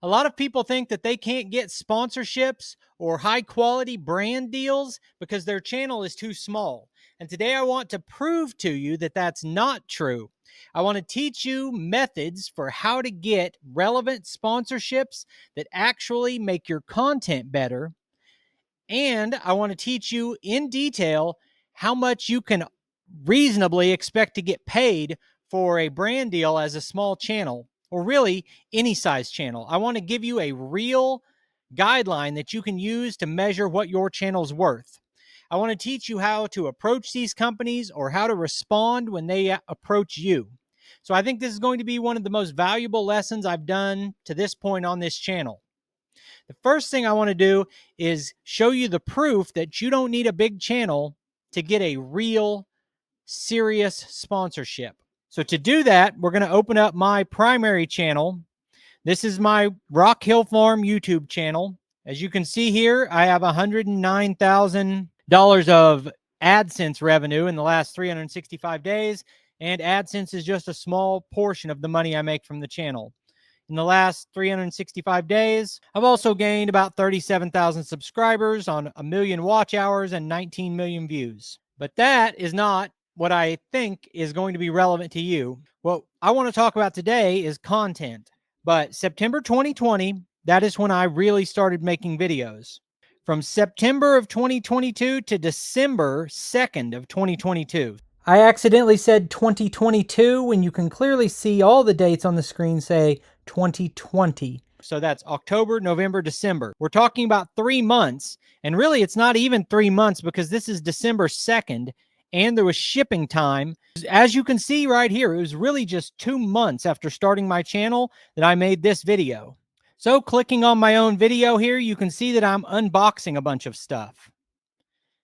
A lot of people think that they can't get sponsorships or high quality brand deals because their channel is too small. And today I want to prove to you that that's not true. I want to teach you methods for how to get relevant sponsorships that actually make your content better. And I want to teach you in detail how much you can reasonably expect to get paid for a brand deal as a small channel, or really any size channel. I want to give you a real guideline that you can use to measure what your channel's worth. I want to teach you how to approach these companies or how to respond when they approach you. So I think this is going to be one of the most valuable lessons I've done to this point on this channel. The first thing I want to do is show you the proof that you don't need a big channel to get a real serious sponsorship. So to do that, we're going to open up my primary channel. This is my Rock Hill Farm YouTube channel. As you can see here, I have $109,000 of AdSense revenue in the last 365 days, and AdSense is just a small portion of the money I make from the channel. In the last 365 days, I've also gained about 37,000 subscribers on 1 million watch hours and 19 million views. But that is not what I think is going to be relevant to you. What I want to talk about today is content. But September 2020, that is when I really started making videos. From September of 2022 to December 2nd of 2022. I accidentally said 2022 when you can clearly see all the dates on the screen say 2020. So that's October, November, December. We're talking about 3 months. And really, it's not even 3 months because this is December 2nd and there was shipping time. As you can see right here, it was really just 2 months after starting my channel that I made this video. So clicking on my own video here, you can see that I'm unboxing a bunch of stuff.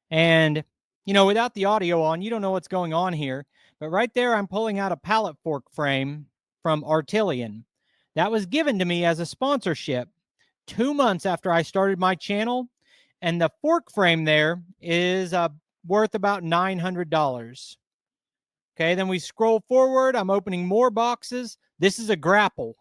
And, you know, without the audio on, you don't know what's going on here. But right there, I'm pulling out a pallet fork frame from Artillion. That was given to me as a sponsorship 2 months after I started my channel. And the fork frame there is worth about $900. Okay, then we scroll forward. I'm opening more boxes. This is a grapple.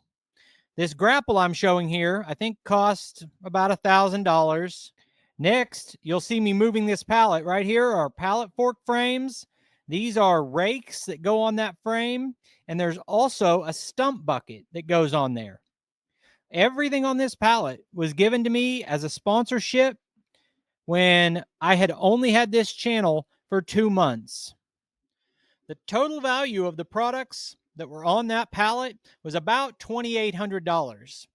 This grapple I'm showing here, I think cost about $1,000. Next, you'll see me moving this pallet. Right here are pallet fork frames. These are rakes that go on that frame. And there's also a stump bucket that goes on there. Everything on this pallet was given to me as a sponsorship when I had only had this channel for 2 months. The total value of the products that were on that pallet was about $2,800.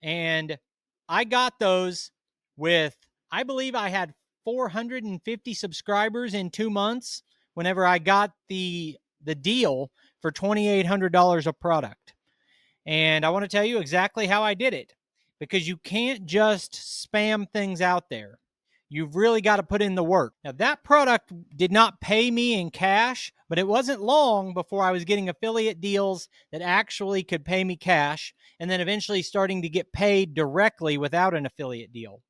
And I got those with, I believe I had 450 subscribers in 2 months whenever I got the deal for $2,800 a product. And I want to tell you exactly how I did it, because you can't just spam things out there. You've really got to put in the work. Now, that product did not pay me in cash, but it wasn't long before I was getting affiliate deals that actually could pay me cash, and then eventually starting to get paid directly without an affiliate deal.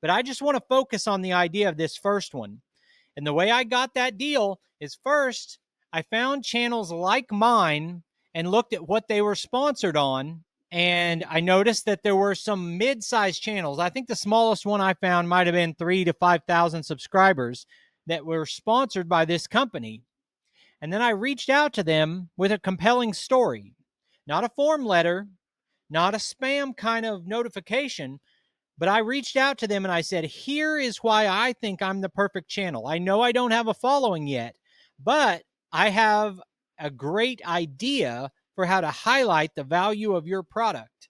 But I just want to focus on the idea of this first one. And the way I got that deal is, first, I found channels like mine and looked at what they were sponsored on. And I noticed that there were some mid-sized channels. I think the smallest one I found might have been 3,000 to 5,000 subscribers that were sponsored by this company. And then I reached out to them with a compelling story. Not a form letter, not a spam kind of notification, but I reached out to them and I said, here is why I think I'm the perfect channel. I know I don't have a following yet, but I have a great idea for how to highlight the value of your product.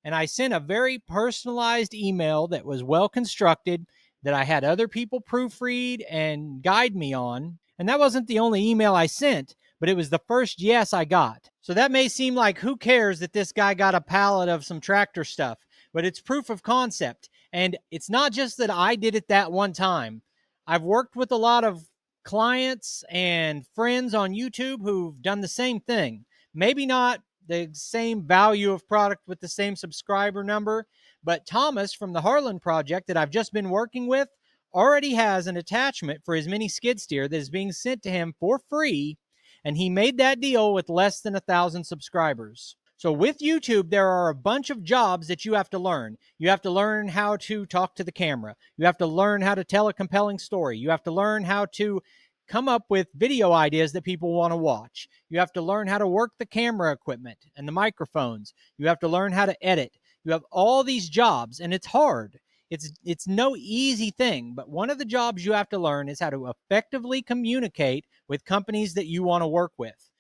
And I sent a very personalized email that was well constructed, that I had other people proofread and guide me on. And that wasn't the only email I sent, but it was the first yes I got. So that may seem like, who cares that this guy got a pallet of some tractor stuff, but it's proof of concept. And it's not just that I did it that one time. I've worked with a lot of clients and friends on YouTube who've done the same thing. Maybe not the same value of product with the same subscriber number, but Thomas from the Harlan Project that I've just been working with already has an attachment for his mini skid steer that is being sent to him for free, and he made that deal with less than 1,000 subscribers. So with YouTube, there are a bunch of jobs that you have to learn. You have to learn how to talk to the camera. You have to learn how to tell a compelling story. You have to learn how to come up with video ideas that people want to watch. You have to learn how to work the camera equipment and the microphones. You have to learn how to edit. You have all these jobs, and it's hard. It's no easy thing, but one of the jobs you have to learn is how to effectively communicate with companies that you want to work with.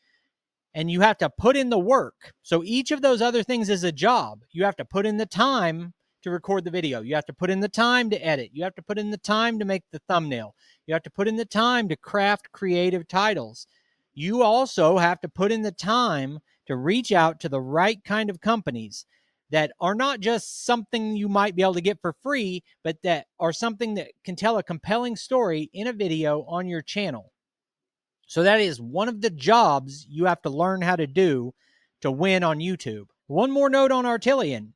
And you have to put in the work. So each of those other things is a job. You have to put in the time to record the video. You have to put in the time to edit. You have to put in the time to make the thumbnail. You have to put in the time to craft creative titles. You also have to put in the time to reach out to the right kind of companies that are not just something you might be able to get for free, but that are something that can tell a compelling story in a video on your channel. So that is one of the jobs you have to learn how to do to win on YouTube. One more note on Artillion.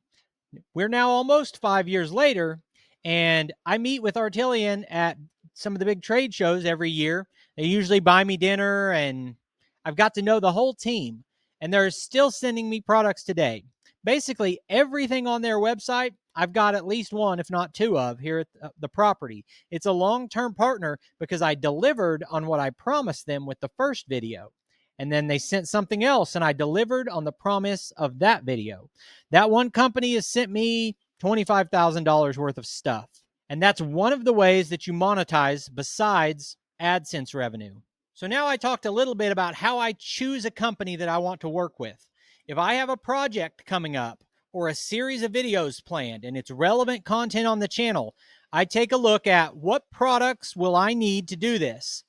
We're now almost 5 years later, and I meet with Artillion at some of the big trade shows every year. They usually buy me dinner, and I've got to know the whole team, and they're still sending me products today. Basically, everything on their website, I've got at least one, if not two of here at the property. It's a long-term partner because I delivered on what I promised them with the first video. And then they sent something else, and I delivered on the promise of that video. That one company has sent me $25,000 worth of stuff. And that's one of the ways that you monetize besides AdSense revenue. So now I talked a little bit about how I choose a company that I want to work with. If I have a project coming up or a series of videos planned and it's relevant content on the channel, I take a look at what products will I need to do this?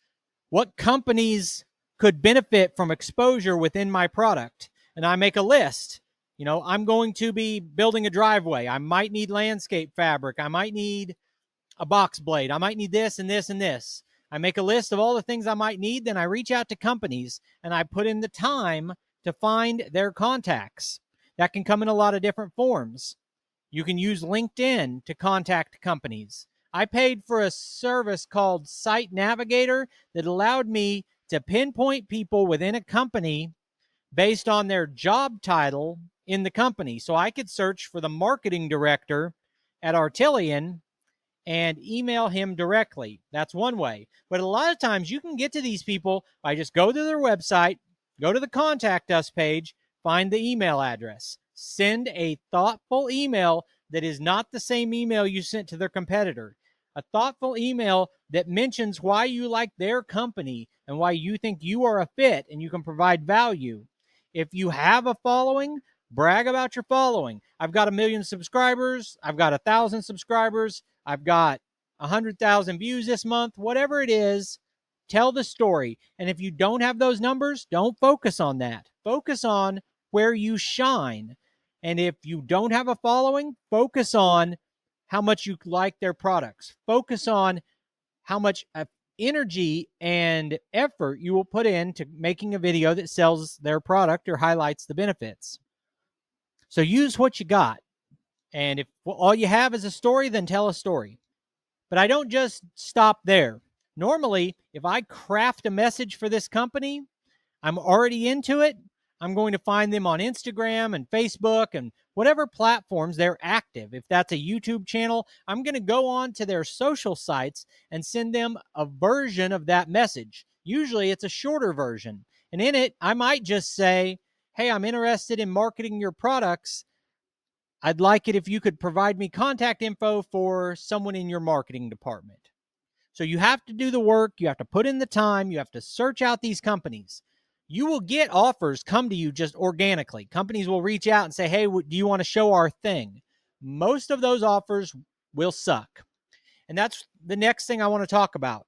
What companies could benefit from exposure within my product? And I make a list. You know, I'm going to be building a driveway. I might need landscape fabric. I might need a box blade. I might need this and this and this. I make a list of all the things I might need. Then I reach out to companies and I put in the time to find their contacts. That can come in a lot of different forms. You can use LinkedIn to contact companies. I paid for a service called Site Navigator that allowed me to pinpoint people within a company based on their job title in the company. So I could search for the marketing director at Artillion and email him directly. That's one way. But a lot of times you can get to these people by just go to their website, go to the contact us page, find the email address, send a thoughtful email that is not the same email you sent to their competitor. A thoughtful email that mentions why you like their company and why you think you are a fit and you can provide value. If you have a following, brag about your following. I've got 1 million subscribers. I've got 1,000 subscribers. I've got 100,000 views this month. Whatever it is, tell the story. And if you don't have those numbers, don't focus on that. Focus on where you shine. And if you don't have a following, focus on how much you like their products. Focus on how much energy and effort you will put into making a video that sells their product or highlights the benefits. So use what you got. And if all you have is a story, then tell a story. But I don't just stop there. Normally, if I craft a message for this company, I'm already into it. I'm going to find them on Instagram and Facebook and whatever platforms they're active. If that's a YouTube channel, I'm going to go on to their social sites and send them a version of that message. Usually it's a shorter version. And in it, I might just say, hey, I'm interested in marketing your products. I'd like it if you could provide me contact info for someone in your marketing department. So you have to do the work. You have to put in the time. You have to search out these companies. You will get offers come to you just organically. Companies will reach out and say, hey, do you want to show our thing? Most of those offers will suck. And that's the next thing I want to talk about.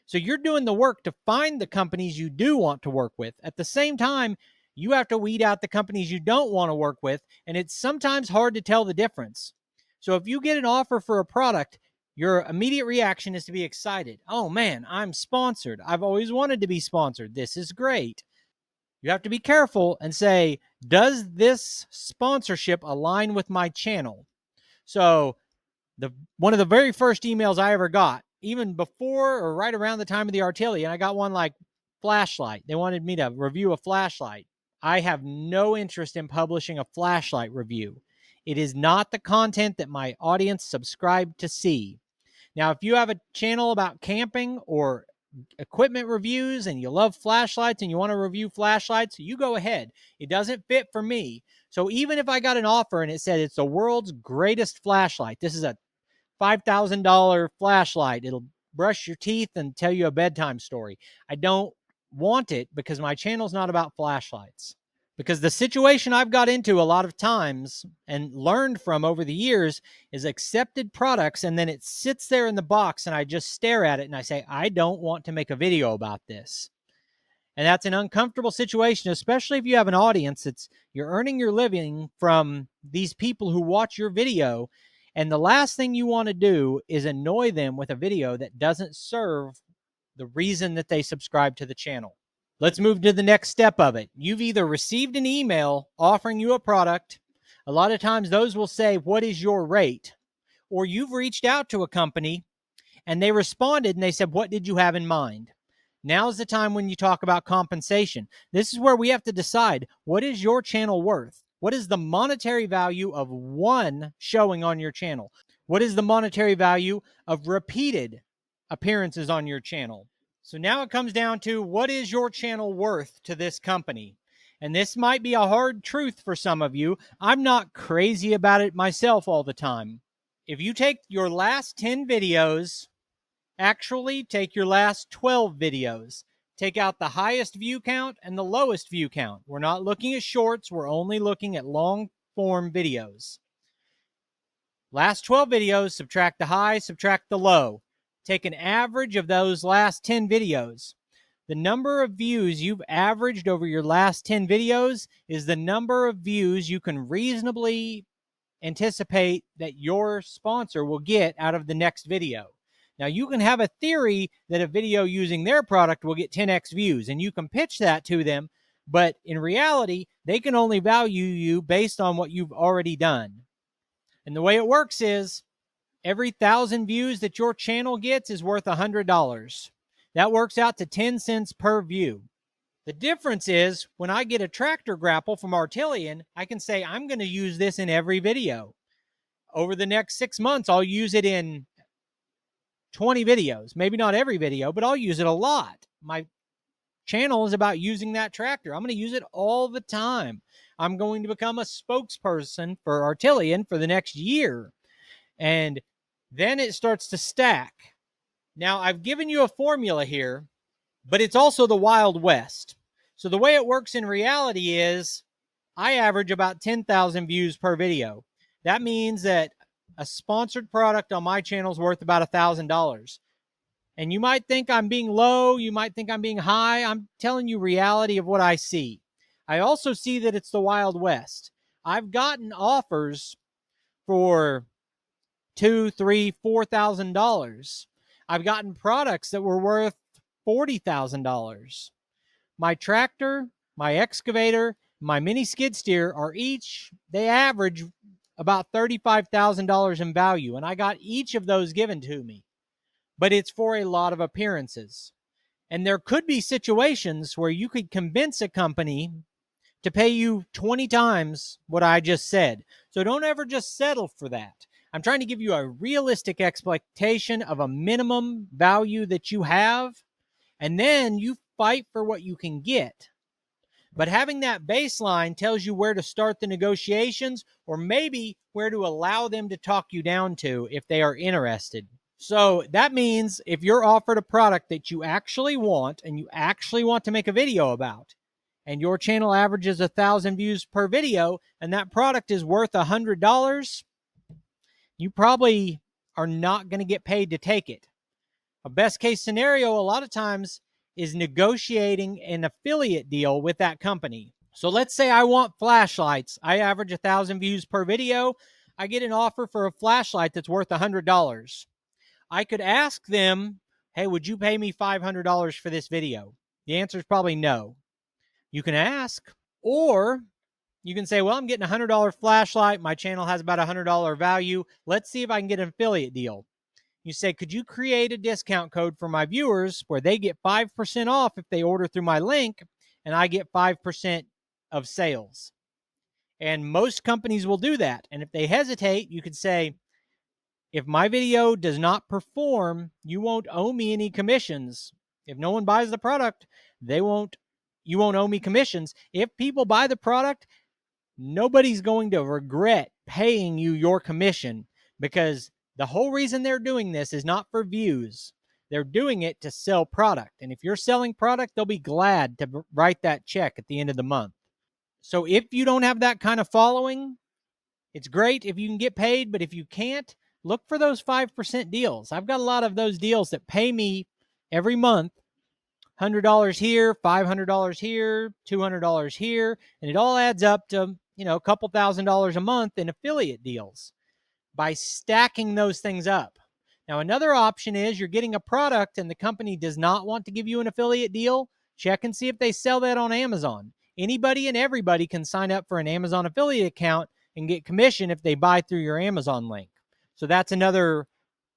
So you're doing the work to find the companies you do want to work with. At the same time, you have to weed out the companies you don't want to work with, and it's sometimes hard to tell the difference. So if you get an offer for a product, your immediate reaction is to be excited. Oh man, I'm sponsored. I've always wanted to be sponsored. This is great. You have to be careful and say, does this sponsorship align with my channel? So one of the very first emails I ever got, even before or right around the time of the Artillion, I got one like flashlight. They wanted me to review a flashlight. I have no interest in publishing a flashlight review. It is not the content that my audience subscribed to see. Now, if you have a channel about camping or equipment reviews and you love flashlights and you want to review flashlights, you go ahead. It doesn't fit for me. So even if I got an offer and it said it's the world's greatest flashlight, this is a $5,000 flashlight, it'll brush your teeth and tell you a bedtime story, I don't want it because my channel's not about flashlights. Because the situation I've got into a lot of times and learned from over the years is accepted products, and then it sits there in the box and I just stare at it and I say, I don't want to make a video about this. And that's an uncomfortable situation, especially if you have an audience that's you're earning your living from these people who watch your video. And the last thing you want to do is annoy them with a video that doesn't serve the reason that they subscribe to the channel. Let's move to the next step of it. You've either received an email offering you a product. A lot of times those will say, what is your rate? Or you've reached out to a company and they responded and they said, what did you have in mind? Now's the time when you talk about compensation. This is where we have to decide, what is your channel worth? What is the monetary value of one showing on your channel? What is the monetary value of repeated appearances on your channel? So now it comes down to, what is your channel worth to this company? And this might be a hard truth for some of you. I'm not crazy about it myself all the time. If you take your last 10 videos, actually take your last 12 videos, take out the highest view count and the lowest view count. We're not looking at shorts. We're only looking at long form videos. Last 12 videos, subtract the high, subtract the low. Take an average of those last 10 videos. The number of views you've averaged over your last 10 videos is the number of views you can reasonably anticipate that your sponsor will get out of the next video. Now, you can have a theory that a video using their product will get 10x views, and you can pitch that to them, but in reality, they can only value you based on what you've already done. And the way it works is, every 1,000 views that your channel gets is worth $100. That works out to 10 cents per view. The difference is, when I get a tractor grapple from Artillion, I can say, I'm going to use this in every video. Over the next 6 months, I'll use it in 20 videos. Maybe not every video, but I'll use it a lot. My channel is about using that tractor. I'm going to use it all the time. I'm going to become a spokesperson for Artillion for the next year. And then it starts to stack. Now, I've given you a formula here, but it's also the Wild West. So the way it works in reality is, I average about 10,000 views per video. That means that a sponsored product on my channel is worth about $1,000. And you might think I'm being low. You might think I'm being high. I'm telling you reality of what I see. I also see that it's the Wild West. I've gotten offers for $2,000, $3,000, $4,000. I've gotten products that were worth $40,000. My tractor, my excavator, my mini skid steer are each, they average about $35,000 in value. And I got each of those given to me. But it's for a lot of appearances. And there could be situations where you could convince a company to pay you 20 times what I just said. So don't ever just settle for that. I'm trying to give you a realistic expectation of a minimum value that you have, and then you fight for what you can get. But having that baseline tells you where to start the negotiations, or maybe where to allow them to talk you down to if they are interested. So that means if you're offered a product that you actually want and you actually want to make a video about, and your channel averages 1,000 views per video, and that product is worth $100, you probably are not going to get paid to take it. A best case scenario a lot of times is negotiating an affiliate deal with that company. So let's say I want flashlights. I average 1,000 views per video. I get an offer for a flashlight that's worth $100. I could ask them, hey, would you pay me $500 for this video? The answer is probably no. You can ask, or you can say, well, I'm getting a $100 flashlight. My channel has about $100 value. Let's see if I can get an affiliate deal. You say, could you create a discount code for my viewers where they get 5% off if they order through my link, and I get 5% of sales. And most companies will do that. And if they hesitate, you could say, if my video does not perform, you won't owe me any commissions. If no one buys the product, you won't owe me commissions. If people buy the product, nobody's going to regret paying you your commission, because the whole reason they're doing this is not for views. They're doing it to sell product. And if you're selling product, they'll be glad to write that check at the end of the month. So if you don't have that kind of following, it's great if you can get paid, but if you can't, look for those 5% deals. I've got a lot of those deals that pay me every month, $100 here, $500 here, $200 here, and it all adds up to, a couple $1,000s a month in affiliate deals by stacking those things up. Now, another option is you're getting a product and the company does not want to give you an affiliate deal. Check and see if they sell that on Amazon. Anybody and everybody can sign up for an Amazon affiliate account and get commission if they buy through your Amazon link. So that's another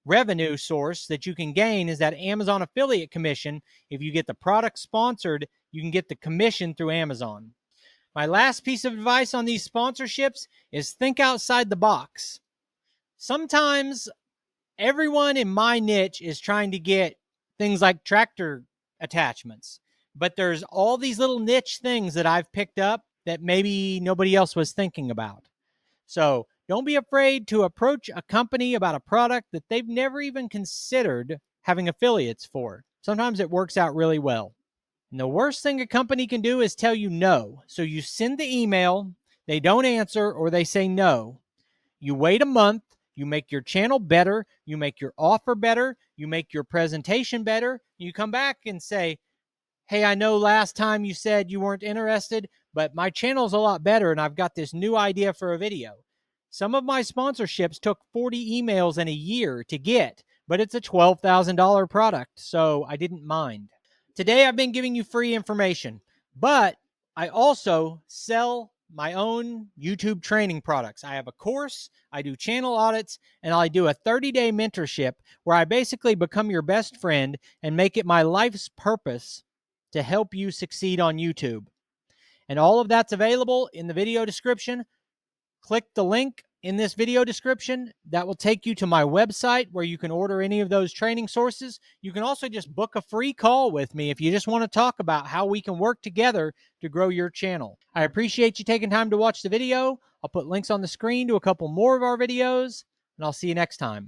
revenue source that you can gain, is that Amazon affiliate commission. If you get the product sponsored, you can get the commission through Amazon. My last piece of advice on these sponsorships is think outside the box. Sometimes everyone in my niche is trying to get things like tractor attachments, but there's all these little niche things that I've picked up that maybe nobody else was thinking about. So don't be afraid to approach a company about a product that they've never even considered having affiliates for. Sometimes it works out really well. And the worst thing a company can do is tell you no. So you send the email, they don't answer, or they say no. You wait a month, you make your channel better, you make your offer better, you make your presentation better. You come back and say, hey, I know last time you said you weren't interested, but my channel's a lot better and I've got this new idea for a video. Some of my sponsorships took 40 emails in a year to get, but it's a $12,000 product, so I didn't mind. Today, I've been giving you free information, but I also sell my own YouTube training products. I have a course, I do channel audits, and I do a 30-day mentorship where I basically become your best friend and make it my life's purpose to help you succeed on YouTube. And all of that's available in the video description. Click the link in this video description. That will take you to my website where you can order any of those training sources. You can also just book a free call with me if you just want to talk about how we can work together to grow your channel. I appreciate you taking time to watch the video. I'll put links on the screen to a couple more of our videos, and I'll see you next time.